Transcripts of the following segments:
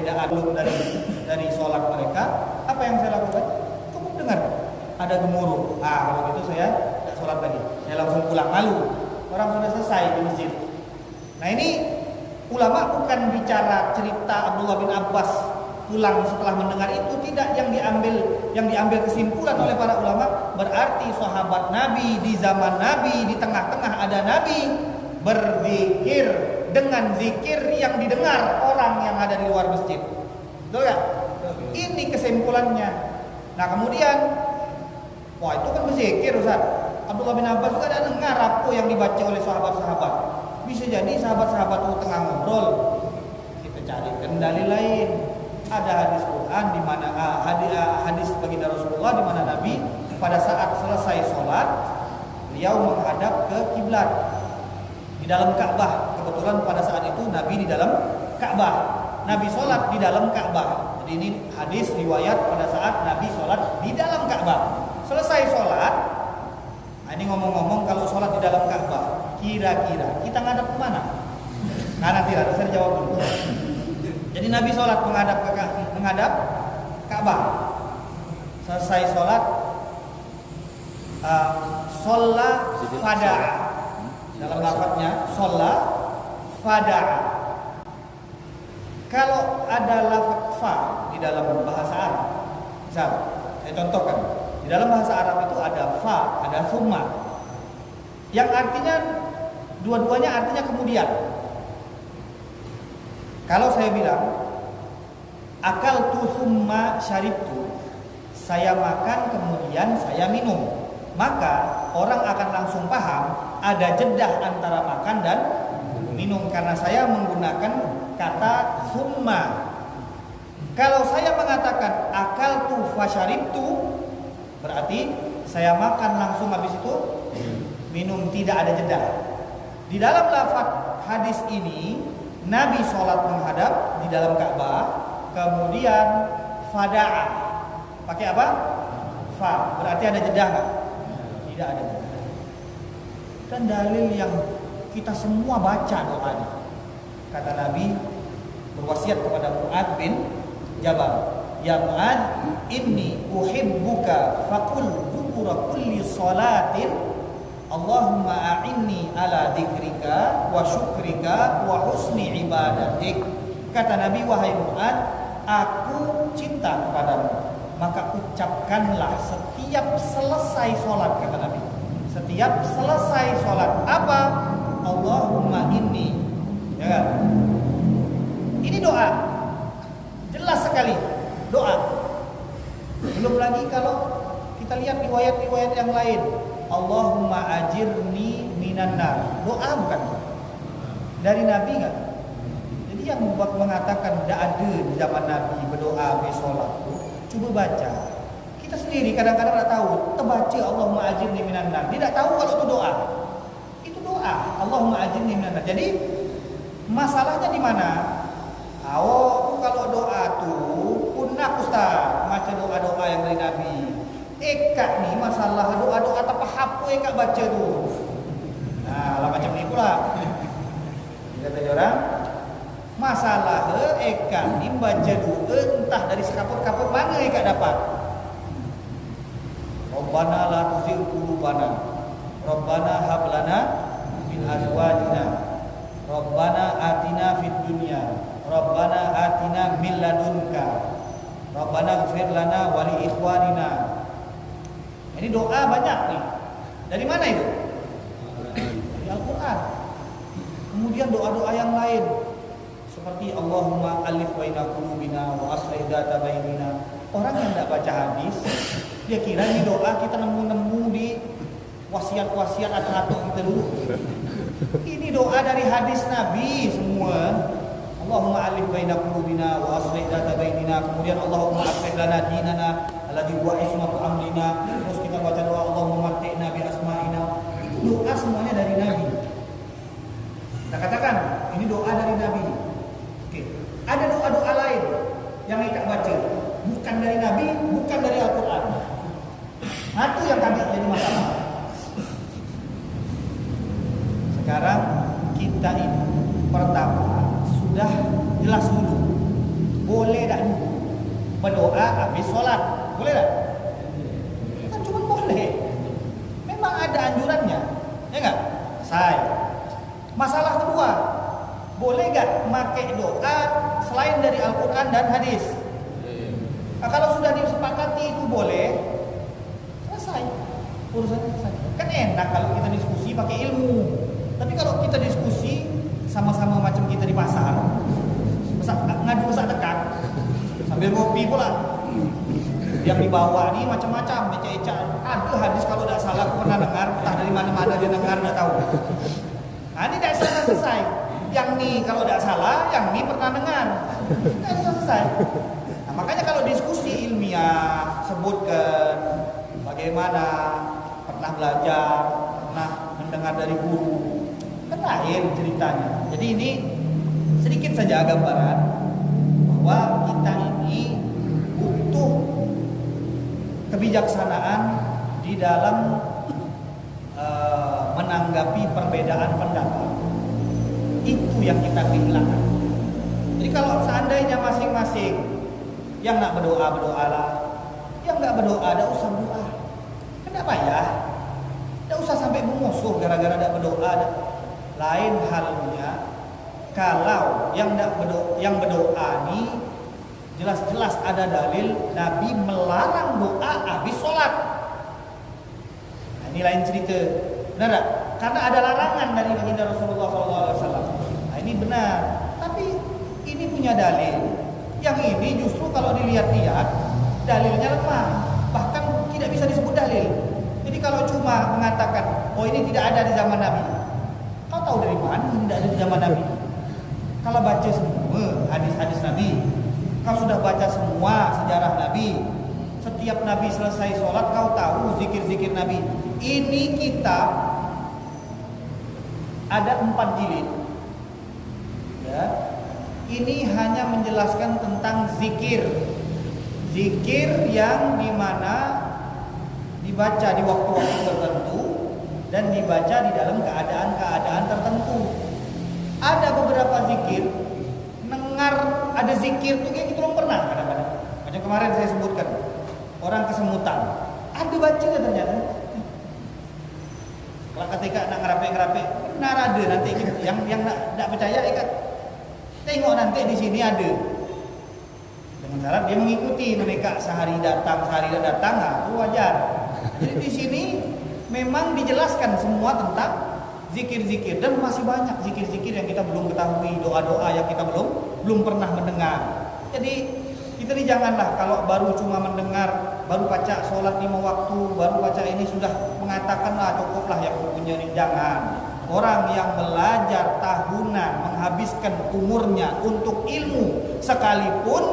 perbedaan dari sholat mereka, apa yang saya lakukan? Cukup dengar ada gemuruh. Kalau gitu saya tidak sholat lagi. Saya langsung pulang, malu. Orang sudah selesai di masjid. Nah ini ulama bukan bicara cerita Abdullah bin Abbas pulang setelah mendengar itu, tidak. Yang diambil kesimpulan oleh para ulama, berarti sahabat Nabi di zaman Nabi, di tengah-tengah ada Nabi berzikir dengan zikir yang didengar orang yang ada di luar masjid. Betul ya? Ini kesimpulannya. Nah kemudian, wah itu kan berzikir Ustaz. Abdullah bin Abbas juga ada dengar apa yang dibaca oleh sahabat-sahabat. Bisa jadi sahabat-sahabat itu tengah ngobrol. Kita cari dalil lain. Ada hadis Quran di mana hadis baginda Rasulullah di mana Nabi pada saat selesai sholat beliau menghadap ke kiblat di dalam Ka'bah. Kebetulan pada saat itu Nabi di dalam Ka'bah. Nabi sholat di dalam Ka'bah. Jadi ini hadis riwayat pada saat Nabi sholat di dalam Ka'bah. Selesai sholat. Nah ini ngomong-ngomong kalau sholat di dalam Ka'bah, kira-kira kita ngadap kemana? Nah nanti lah, saya jawab dulu. Jadi Nabi sholat menghadap Ka'bah. Selesai sholat, sholat fada'a. Dalam lafadznya sholat fada'a. Kalau ada lafadz fa di dalam bahasa Arab, misal saya contohkan, di dalam bahasa Arab itu ada fa, ada summa, yang artinya dua-duanya artinya kemudian. Kalau saya bilang akal tu summa syaribtu, saya makan kemudian saya minum, maka orang akan langsung paham ada jedah antara makan dan minum karena saya menggunakan kata summa. Kalau saya mengatakan akal tu fasyaribtu, berarti saya makan langsung habis itu minum, tidak ada jeda. Di dalam lafaz hadis ini Nabi sholat menghadap di dalam Ka'bah, kemudian fada'a. Pakai apa? Fa. Berarti ada jeda nggak? Tidak ada jeda. Dan dalil yang kita semua baca doanya. Kata Nabi berwasiat kepada Mu'adz bin Jabal, ya Mu'adz, inni uhibbuka faqul dubura kulli salatin Allahumma a'inni ala dzikrika wa syukrika wa husni ibadatik. Kata Nabi, wahai Mu'adz, aku cinta kepadamu, maka ucapkanlah setiap selesai sholat. Kata Nabi, setiap selesai sholat apa? Allahumma inni, ya kan? Ini doa, jelas sekali doa. Belum lagi kalau kita lihat riwayat-riwayat yang lain, Allahumma ajirni minan nar. Doa bukan? Dari Nabi enggak? Jadi yang mengatakan tidak ada di zaman Nabi berdoa sholat, coba baca. Kita sendiri kadang-kadang tidak tahu. Terbaca Allahumma ajirni minan nar, tidak tahu kalau itu doa. Itu doa, Allahumma ajirni minan nar. Jadi masalahnya di mana? Kalau doa tuh punak Ustaz, macam doa-doa yang dari Nabi. Eka nih masalah doa-doa apa hapo eka baca tuh. Nah, lah macam ni pula. Kata orang, masalah eka nih baca doa entah dari sekaput-kaput mana eka dapat. Rabbana la tuzigh qulubana. Rabbana hab lana min azwajina. Rabbana atina fid dunya. Rabbana atina min ladunka. Rabbana ighfir lana wa li ikhwanina. Ini doa banyak nih. Dari mana itu? Dari Al-Quran. Kemudian doa-doa yang lain seperti Allahumma alif baina qulubina wa aslih dzata bainina. Orang yang tidak baca hadis, dia kira ini doa kita nemu-nemu di wasiat-wasiat atau kita dulu. Ini doa dari hadis Nabi semua. Allahumma alif baina qulubina wa aslih dzata bainina. Kemudian Allahumma aslih lana dinana alladzi huwa ismatu amrina. Terus kita baca doa Allahumma matti'na bi asma'ina. Itu doa semuanya dari Nabi. Kita katakan ini doa dari Nabi. Oke. Ada doa-doa lain yang kita baca, bukan dari Nabi, bukan dari Al-Qur'an. Nah, itu yang kami jadi masalah. Sekarang kita ini pertama sudah jelas dulu berdoa habis sholat. Boleh tak? Kan cuma boleh. Memang ada anjurannya. Ya enggak? Selesai. Masalah kedua, boleh gak pakai doa selain dari Al-Quran dan hadis? Nah, kalau sudah disepakati itu boleh, selesai. Urusannya selesai. Kan enak kalau kita diskusi pakai ilmu. Tapi kalau kita diskusi sama-sama macam kita di pasar, ngadu pesak tekak, sambil ngopi pula. Yang dibawa nih macam-macam, eca-eca. Ada hadis kalau tidak salah aku pernah dengar, entah dari mana-mana dia dengar, tidak tahu. Nah ini tidak selesai. Yang nih kalau tidak salah, yang nih pernah dengar. Tidak selesai. Nah makanya kalau diskusi ilmiah, sebutkan bagaimana pernah belajar, pernah mendengar dari guru, kan lain ceritanya. Jadi ini sedikit saja gambaran bahwa kita ini butuh kebijaksanaan di dalam menanggapi perbedaan pendapat. Itu yang kita kehilangan. Jadi kalau seandainya masing-masing yang nak berdoa berdoalah, yang nggak berdoa ada usah berdoa. Kenapa ya? Tidak usah sampai memusuh gara-gara tidak berdoa. Lain halnya kalau yang berdoa ini jelas-jelas ada dalil Nabi melarang doa habis sholat. Nah, ini lain cerita, benar tak? Karena ada larangan dari baginda Rasulullah SAW. Nah ini benar. Tapi ini punya dalil. Yang ini justru kalau dilihat-lihat dalilnya lemah, bahkan tidak bisa disebut dalil. Jadi kalau cuma mengatakan, oh ini tidak ada di zaman Nabi, kau tahu dari mana ini tidak ada di zaman Nabi? Kalau baca semua hadis-hadis Nabi, kau sudah baca semua sejarah Nabi, setiap Nabi selesai sholat kau tahu zikir-zikir Nabi. Ini kitab ada 4 jilid, ya. Ini hanya menjelaskan tentang zikir yang dimana dibaca di waktu-waktu tertentu dan dibaca di dalam keadaan-keadaan tertentu. Ada beberapa zikir, ada zikir tuh kayak kita belum pernah kadang-kadang. Macam kemarin saya sebutkan, orang kesemutan, ada baca ternyata. Kalau ketika nak ngerape-ngerape, benar ada nanti yang nak percaya ikat. Tengok nanti di sini ada. Dengan syarat dia mengikuti mereka sehari datang, sehari tidak datang, itu wajar. Jadi di sini memang dijelaskan semua tentang zikir-zikir dan masih banyak zikir-zikir yang kita belum ketahui, doa-doa yang kita belum pernah mendengar. Jadi kita ini janganlah kalau baru cuma mendengar, baru baca sholat 5 waktu, baru baca ini sudah mengatakan lah cukuplah yang punya ini. Jangan. Orang yang belajar tahunan, menghabiskan umurnya untuk ilmu sekalipun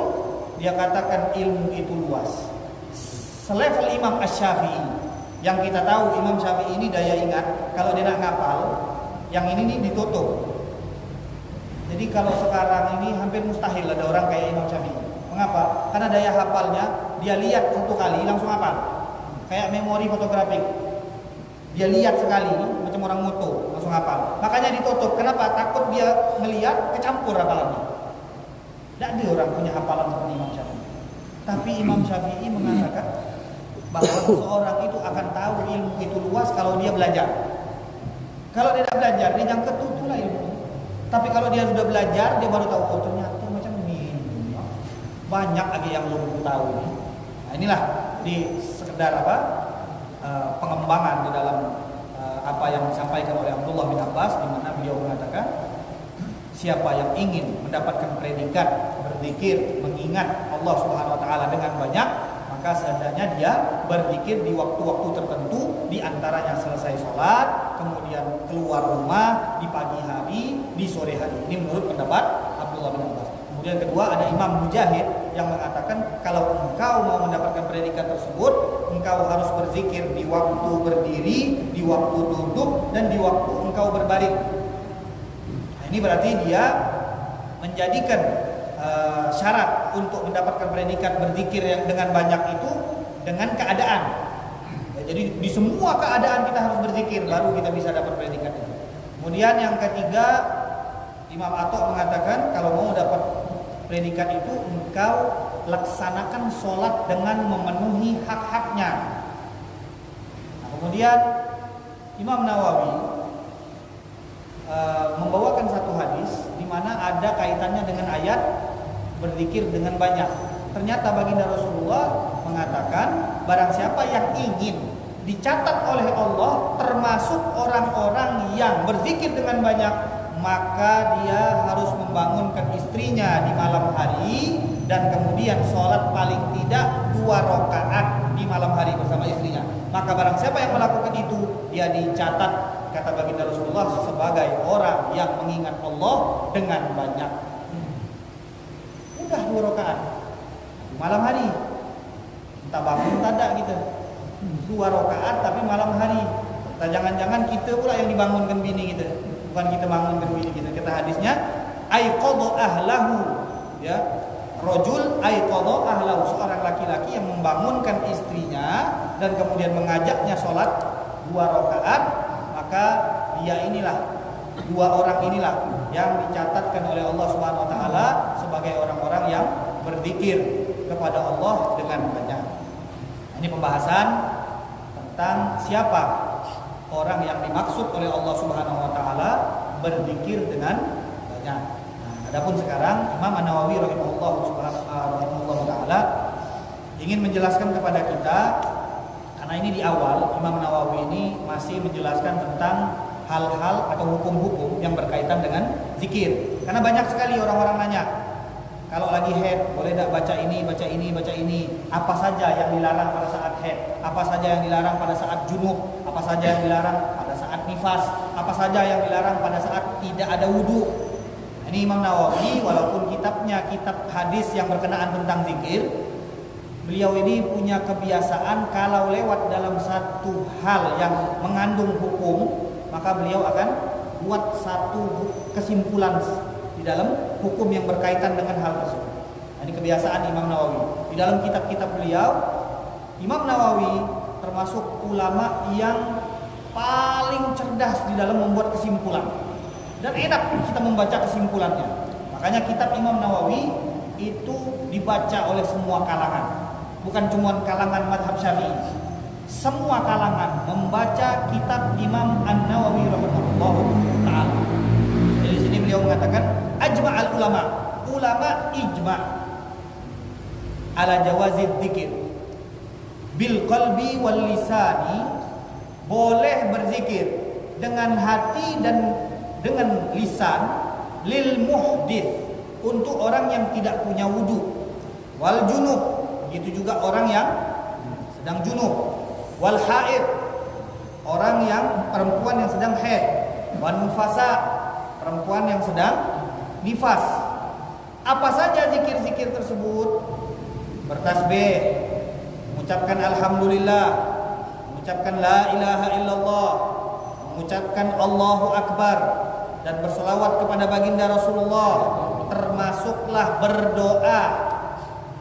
dia katakan ilmu itu luas. Selevel Imam Asy-Syafi'i, yang kita tahu Imam Syafi'i ini daya ingat, kalau dia nak ngapal, yang ini nih ditutup. Jadi kalau sekarang ini hampir mustahil ada orang kayak Imam Syafi'i. Mengapa? Karena daya hafalnya dia lihat satu kali langsung hafal. Kayak memori fotografik. Dia lihat sekali macam orang moto langsung hafal. Makanya ditutup. Kenapa? Takut dia melihat kecampur hafalannya. Tidak ada orang punya hafalan seperti Imam Syafi'i. Tapi Imam Syafi'i mengatakan bahwa seseorang itu akan tahu ilmu itu luas kalau dia belajar. Kalau dia tidak belajar, dia jangan ketutulah ilmu. Tapi kalau dia sudah belajar, dia baru tahu, oh ternyata macam ini. Banyak lagi yang belum tahu. Nah inilah di sekedar pengembangan di dalam apa yang disampaikan oleh Abdullah bin Abbas, di mana beliau mengatakan siapa yang ingin mendapatkan predikat berzikir mengingat Allah Subhanahu wa taala dengan banyak, maka seandainya dia berzikir di waktu-waktu tertentu, di antaranya selesai sholat, kemudian keluar rumah, di pagi hari, di sore hari. Ini menurut pendapat Abdullah bin Abbas. Kemudian kedua ada Imam Mujahid yang mengatakan kalau engkau mau mendapatkan predikat tersebut, engkau harus berzikir di waktu berdiri, di waktu duduk, dan di waktu engkau berbaring. Nah, ini berarti dia menjadikan syarat untuk mendapatkan predikat berzikir yang dengan banyak itu dengan keadaan. Ya, jadi di semua keadaan kita harus berzikir baru kita bisa dapat predikat itu. Kemudian yang ketiga, Imam Atok mengatakan kalau mau dapat predikat itu engkau laksanakan sholat dengan memenuhi hak-haknya. Nah, kemudian Imam Nawawi membawakan satu hadis di mana ada kaitannya dengan ayat berzikir dengan banyak. Ternyata baginda Rasulullah mengatakan, barang siapa yang ingin dicatat oleh Allah termasuk orang-orang yang berzikir dengan banyak, maka dia harus membangunkan istrinya di malam hari dan kemudian sholat paling tidak 2 rakaat di malam hari bersama istrinya. Maka barang siapa yang melakukan itu, dia dicatat, kata baginda Rasulullah, sebagai orang yang mengingat Allah dengan banyak. Udah 2 rakaat di malam hari, entah bangun tada gitu, 2 rakaat tapi malam hari. Entah jangan-jangan kita pula yang dibangunkan bini gitu, bukan kita bangunkan bini gitu. Kata hadisnya, aiqadha ahlahu, ya, rajul aiqadha ahlahu, seorang laki-laki yang membangunkan istrinya dan kemudian mengajaknya sholat 2 rakaat, maka dia inilah, 2 orang inilah yang dicatatkan oleh Allah Subhanahu wa taala sebagai orang-orang yang berzikir kepada Allah dengan banyak. Ini pembahasan tentang siapa orang yang dimaksud oleh Allah Subhanahu wa taala berzikir dengan banyak. Nah, adapun sekarang Imam An-Nawawi rahimahullah taala ingin menjelaskan kepada kita, karena ini di awal Imam Nawawi ini masih menjelaskan tentang hal-hal atau hukum-hukum yang berkaitan dengan zikir. Karena banyak sekali orang-orang nanya, kalau lagi haid boleh tak baca ini, baca ini, baca ini? Apa saja yang dilarang pada saat haid? Apa saja yang dilarang pada saat junub? Apa saja yang dilarang pada saat nifas? Apa saja yang dilarang pada saat tidak ada wudu? Ini Imam Nawawi, walaupun kitabnya kitab hadis yang berkenaan tentang zikir, beliau ini punya kebiasaan kalau lewat dalam satu hal yang mengandung hukum, maka beliau akan buat satu kesimpulan di dalam hukum yang berkaitan dengan hal tersebut. Nah, ini kebiasaan Imam Nawawi. Di dalam kitab-kitab beliau, Imam Nawawi termasuk ulama yang paling cerdas di dalam membuat kesimpulan. Dan enak kita membaca kesimpulannya. Makanya kitab Imam Nawawi itu dibaca oleh semua kalangan. Bukan cuma kalangan madhab Syafi'i. Semua kalangan membaca kitab Imam An-Nawawi rahimahullah ta'ala. Jadi sini beliau mengatakan ajma'al ulama ijma' ala jawazid dzikir bil qalbi wal lisani, boleh berzikir dengan hati dan dengan lisan, lil muhdith, untuk orang yang tidak punya wudu, wal junub, begitu juga orang yang sedang junub, wal haid, orang yang perempuan yang sedang haid, wan nufasa, perempuan yang sedang nifas. Apa saja zikir-zikir tersebut? Bertasbih, mengucapkan alhamdulillah, mengucapkan la ilaha illallah, mengucapkan Allahu akbar, dan berselawat kepada baginda Rasulullah, termasuklah berdoa.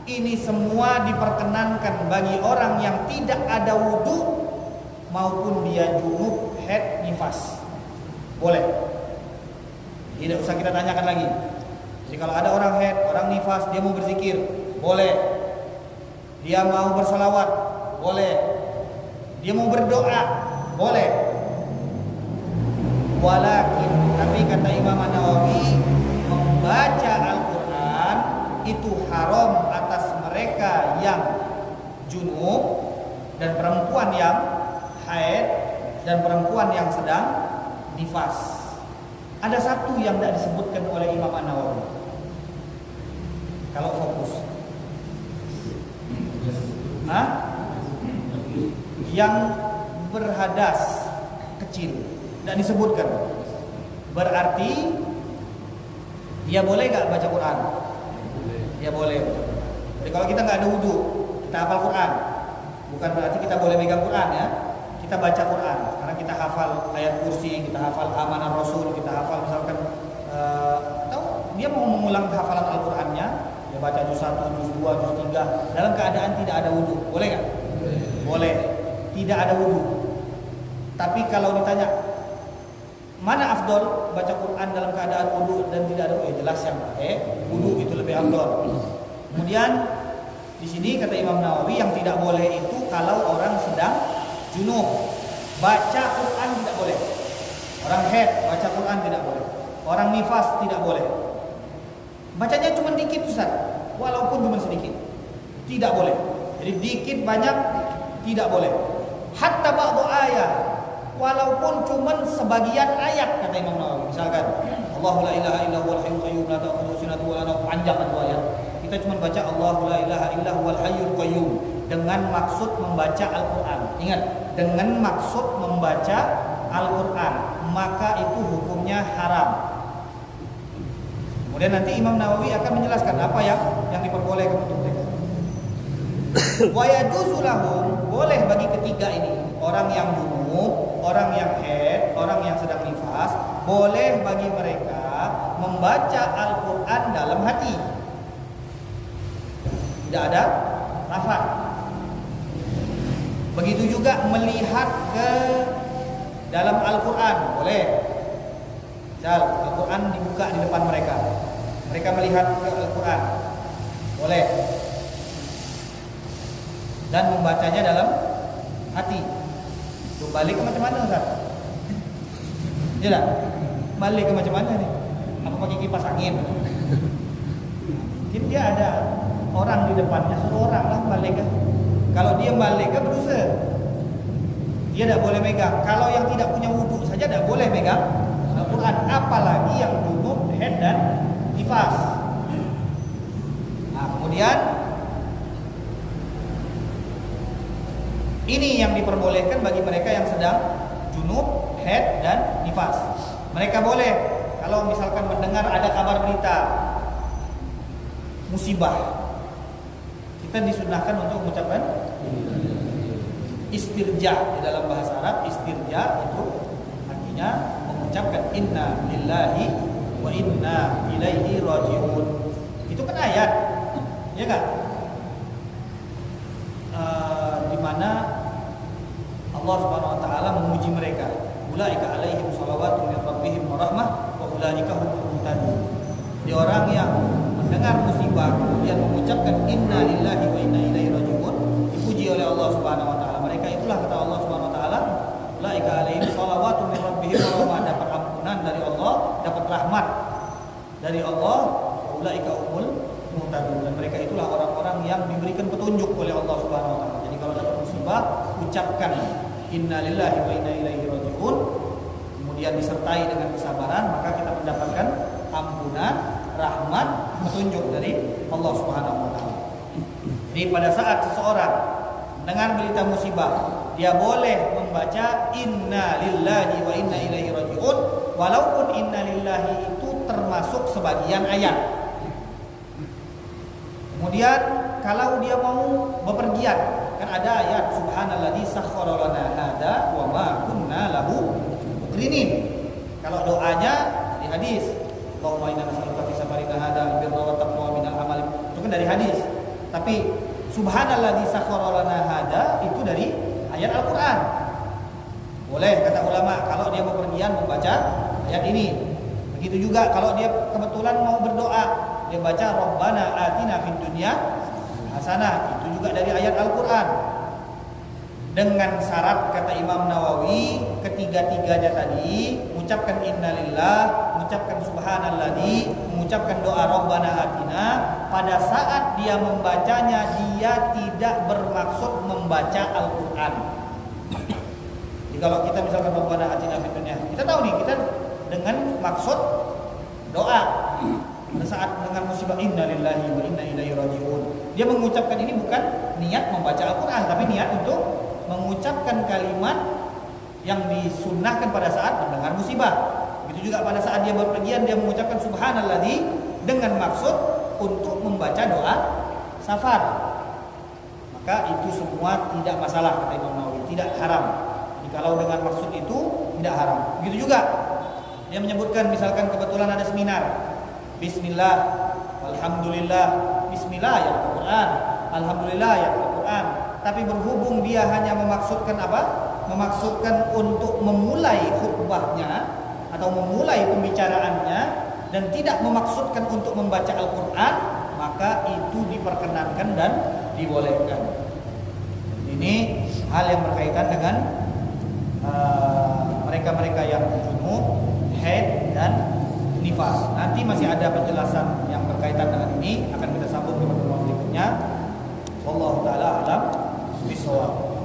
Ini semua diperkenankan bagi orang yang tidak ada wudu maupun dia junub, haid, nifas. Boleh. Tidak usah kita tanyakan lagi. Jadi kalau ada orang haid, orang nifas, dia mau berzikir, boleh. Dia mau berselawat, boleh. Dia mau berdoa, boleh. Walakin, tapi kata Imam Nawawi, membaca Al-Quran itu haram atas mereka yang junub dan perempuan yang haid dan perempuan yang sedang nifas. Ada satu yang tidak disebutkan oleh Imam Nawawi. Kalau fokus, yang berhadas kecil tidak disebutkan. Berarti dia boleh nggak baca Quran? Dia boleh. Jadi kalau kita nggak ada wudu, kita hafal Quran, bukan berarti kita boleh megang Quran ya. Kita baca Quran karena kita hafal ayat kursi, kita hafal amanah Rasul, kita hafal misalkan atau dia mau mengulang hafalan Al-Qurannya, dia baca juz 1, juz 2, juz 3 dalam keadaan tidak ada wudu, boleh nggak? Boleh. Tidak ada wudu. Tapi kalau ditanya mana afdol baca Quran dalam keadaan wudu dan tidak ada wudu, jelas yang pakai wudu itu lebih afdol. Kemudian di sini kata Imam Nawawi yang tidak boleh itu kalau orang sedang junub. Baca Quran tidak boleh. Orang haid baca Quran tidak boleh. Orang nifas tidak boleh. Bacanya cuma dikit Ustaz, walaupun cuma sedikit. Tidak boleh. Jadi dikit banyak tidak boleh. Hatta ba'du ayat, walaupun cuma sebagian ayat kata Imam Nawawi. Misalkan Allahu la ilaha illa huwal hayyul qayyum la ta'khudhuhu sinatun wa la nawm, panjang itu ayat. Kita cuma baca Allahu la ilaha illa huwal hayyul qayyum dengan maksud membaca Al-Qur'an. Ingat, dengan maksud membaca Al-Qur'an, maka itu hukumnya haram. Kemudian nanti Imam Nawawi akan menjelaskan apa yang diperbolehkan untuk mereka. Wa yajuzu lahum, boleh bagi ketiga ini, orang yang junub, orang yang haid, orang yang sedang nifas, boleh bagi mereka membaca Al-Qur'an dalam hati. Tidak ada lafaz. Begitu juga melihat ke dalam Al-Qur'an, boleh. Misal Al-Qur'an dibuka di depan mereka, mereka melihat ke Al-Qur'an, boleh. Dan membacanya dalam hati. Tuh balik ke macam mana Ustaz? Iya tak? Balik ke macam mana nih? Apa pakai kipas angin? Mungkin dia ada orang di depannya, suruh orang lah balik ke. Kalau dia balik ke berdosa. Dia tidak boleh megang. Kalau yang tidak punya wudhu saja tidak boleh megang Al-Quran, apalagi yang junub, haid dan nifas. Nah, kemudian ini yang diperbolehkan bagi mereka yang sedang junub, haid dan nifas. Mereka boleh kalau misalkan mendengar ada kabar berita musibah, kita disunahkan untuk mengucapkan istirja. Di dalam bahasa Arab istirja itu artinya mengucapkan inna lillahi wa inna ilaihi raji'un. Itu kan ayat, ya kan? Di mana Allah Subhanahu wa taala memuji mereka. Ulaika alaihim shalawatu min rabbihim wa rahmah wa ulaika humul muhtadun. Di orang yang mendengar musibah kemudian mengucapkan inna lillahi wa inna ilaihi raji'un, dipuji oleh Allah Subhanahu wa taala. Mereka itulah kata Allah Subhanahu wa taala, ulaika alaihim shalawatu min rabbihim wa rahmah, dapat ampunan dari Allah, dapat rahmat dari Allah, ulaika humul muhtadun, dan mereka itulah orang-orang yang diberikan petunjuk oleh Allah Subhanahu wa taala. Jadi kalau dapat musibah, ucapkan inna lillahi wa inna ilaihi raji'un, kemudian disertai dengan kesabaran, maka kita mendapatkan ampunan, rahmat, petunjuk dari Allah Subhanahu wa taala. Jadi pada saat seseorang mendengar berita musibah, dia boleh membaca inna lillahi wa inna ilaihi raji'un, walaupun inna lillahi itu termasuk sebagian ayat. Kemudian kalau dia mau bepergian, kan ada ayat subhanalladzi sakhkhara lana hada wa ma kunna lahu muqrinin. Kalau doanya di hadis, Allahumma inna nas'aluka fi safarina hada birra wa taqwa minal amali, itu kan dari hadis. Tapi subhanalladzi sakhkhara lana hada itu dari ayat Al-Qur'an. Boleh kata ulama kalau dia bepergian membaca ayat ini. Begitu juga kalau dia kebetulan mau berdoa, dia baca Rabbana atina fid dunya hasanah, itu juga dari ayat Al-Qur'an. Dengan syarat kata Imam Nawawi, ketiga-tiganya tadi mengucapkan innalillah, mengucapkan subhanalladzi, mengucapkan doa Rabbana atina, pada saat dia membacanya dia tidak bermaksud membaca Al-Qur'an. Jadi kalau kita misalkan Rabbana atina fid dunya, kita tahu nih kita dengan maksud doa. Pada saat mendengar musibah inna lillahi wa inna ilaihi raji'un, dia mengucapkan ini bukan niat membaca Al-Quran, tapi niat untuk mengucapkan kalimat yang disunnahkan pada saat mendengar musibah. Begitu juga pada saat dia berpergian, dia mengucapkan subhanalladzi dengan maksud untuk membaca doa safar. Maka itu semua tidak masalah kata Imam Nawawi, tidak haram. Jadi kalau dengan maksud itu tidak haram. Begitu juga dia menyebutkan misalkan kebetulan ada seminar, bismillah, alhamdulillah, bismillah ya Al-Quran, alhamdulillah ya Al-Quran. Tapi berhubung dia hanya memaksudkan apa? Memaksudkan untuk memulai khutbahnya atau memulai pembicaraannya dan tidak memaksudkan untuk membaca Al-Quran, maka maka itu diperkenankan dan dibolehkan. Ini hal yang berkaitan dengan mereka-mereka yang junub, haid dan nifas. Nanti masih ada penjelasan yang berkaitan dengan ini, akan kita sambung di pertemuan berikutnya. Wallahu taala alam bisawab.